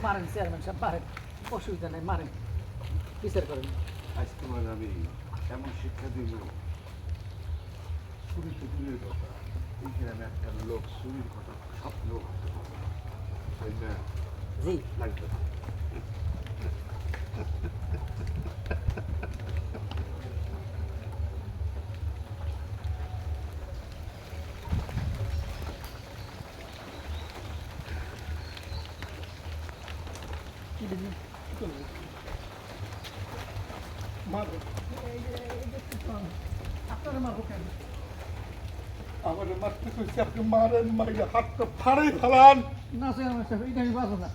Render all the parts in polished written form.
মারেন চেয়ারম্যান সাহেব মারেন, অসুবিধা নেই, মারেন, বিচার করেন। আজ তোমার আমি এমন শিক্ষা দিব, চুরি তো দূরের কথা, এই গ্রামে একটা লোক চুরির কথা স্বপ্নেও ভাবতে পারবে না, তাই না? জি লাগবে না। কি দিদি মারো, আপনারা মারবো কেন? আমার মারতে কইছি আপনি মারেন, মাইয়া হাতটা ফাড়াই ফেলান। না চেয়ারম্যান সাহেব, এইটা আমি পারবো না।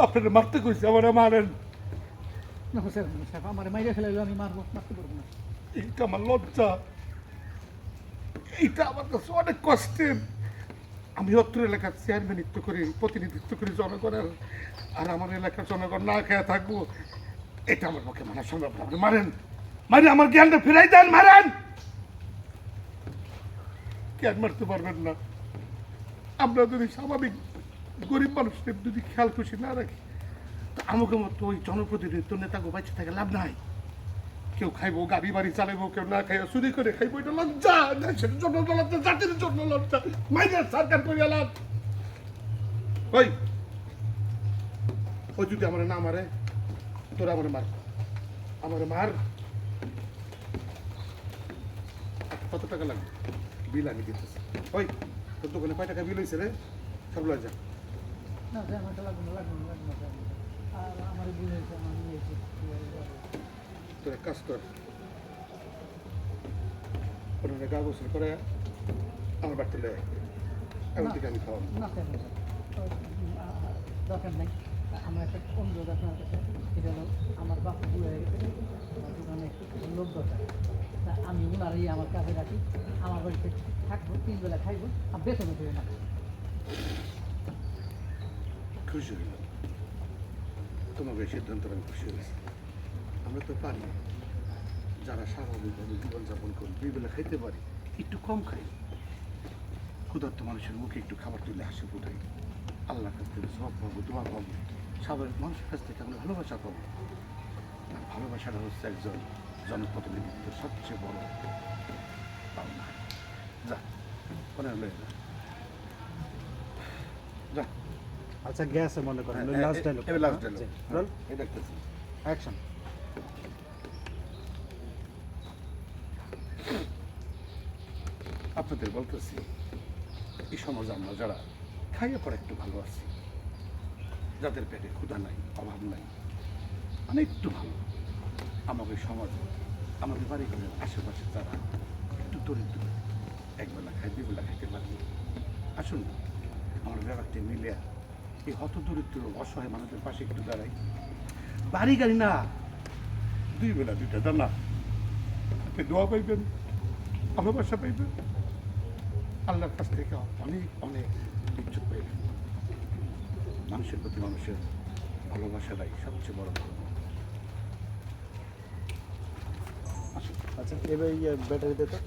আপনারা মারতে কইছি আমার মারেন। না চেয়ারম্যান সাহেব, আমার মাইরে ফেলাইলে আমি মারবো, মারতে পারবো না। এইটা আমার লজ্জা, এইটা আমার কাছে অনেক কষ্টের। আমি অত্র এলাকার চেয়ারম্যানিত্ব করি, প্রতিনিধিত্ব করি জনগণের, আর আমার এলাকার জনগণ না খেয়ে থাকবো, এটা আমার পক্ষে মানা সম্ভব না। আপনি মারেন, মারে আমার জ্ঞানটা ফিরাই দেন, মারেন। জ্ঞান মারতে পারবেন না। আমরা যদি স্বাভাবিক গরিব মানুষদের যদি খেয়াল খুশি না রাখি, তো আমাকে মতো ওই জনপ্রতিনিধিত্ব নেতাকে বাইচে থাকে লাভ নাই। কেউ খাইবো, গাড়ি বাড়ি চালাইবো, কেউ না খাইবো, চুরি করে খাইবো, এটা লজ্জা, দেশের জন্য লজ্জা, জাতির জন্য লজ্জা, মাইনের সরকার করিয়া লাভ। ওই ওই যদি আমার না মারে, তোরা আমার মার, আমার মার। কত টাকা লাগবে? বিল আমি দিতেছি। ওই তোর দোকানে কয় টাকা বিল হয়েছে রে? সব লয় যা। না চেয়ারম্যান সাহেব, লাগবে না, লাগবে না, লাগবে না চেয়ারম্যান সাহেব। আর আমার ভুল হয়েছে, আমার নিয়েছি। তোর এক কাজ কর, ওনারা গা গোসল করে আমার বাড়িতে লে, এমন থেকে আমি খাওয়াবো। না চেয়ারম্যান সাহেব, দরকার নেই। আমার একটা অনুরোধ আপনার কাছে, এটা হলো আমার বাপু বুড়ো হয়ে গেছে, আমার দোকানে একটু লোক দরকার। তা আমি ওনারই আমার কাছে রাখি, আমার বাড়িতে থাকবো, 3 বেলা খাইবো, আর বেতনও দেবো না। খুশি হইলাম, তোমাকে এই সিদ্ধান্ত আমি খুশি হয়েছি। আমরা তো পারি, যারা স্বাভাবিকভাবে জীবনযাপন করি, 2 বেলা খাইতে পারি, একটু কম খাই, ক্ষুধার্ত মানুষের মুখে একটু খাবার তুলে হাসি ফুটাই, আল্লাহর কাছ থেকে সব পাবো, দোয়া পাবো, স্বাভাবিক মানুষের কাছ থেকে আমরা ভালোবাসা পাবো। আর ভালোবাসাটা হচ্ছে একজন জনপ্রতিনিধিত্বের সবচেয়ে বড় পাওনা। যা মনে হলো যা। আচ্ছা গেছে মনে করেন last dialogue, last dialogue roll এটা দেখতেছি। অ্যাকশন। আপনাদের বলতেছি, এই সমাজে আমরা যারা খাইয়ে পরে একটু ভালো আছি, যাদের পেটে ক্ষুধা নাই, অভাব নাই, মানে একটু ভালো, আমাদের সমাজে আমাদের বাড়ি ঘরের আশেপাশে যারা একটু দরিদ্র, একবেলা খাই 2 বেলা খাইতে পারি, আসুন আমরা ব্যাপারটি মিলে এই হত দরিদ্র অসহায় মানুষের পাশে একটু দাঁড়াই। বাড়ি গাড়ি না, 2 বেলা 2টা দানা, আপনি দোয়া পাইবেন, ভালোবাসা পাইবেন, আল্লাহর কাছ থেকে অনেক অনেক ইজ্জত পাইবেন। মানুষের প্রতি মানুষের ভালোবাসাটাই সবচেয়ে বড় ধর্ম। আচ্ছা এবার ব্যাটারি দে তো।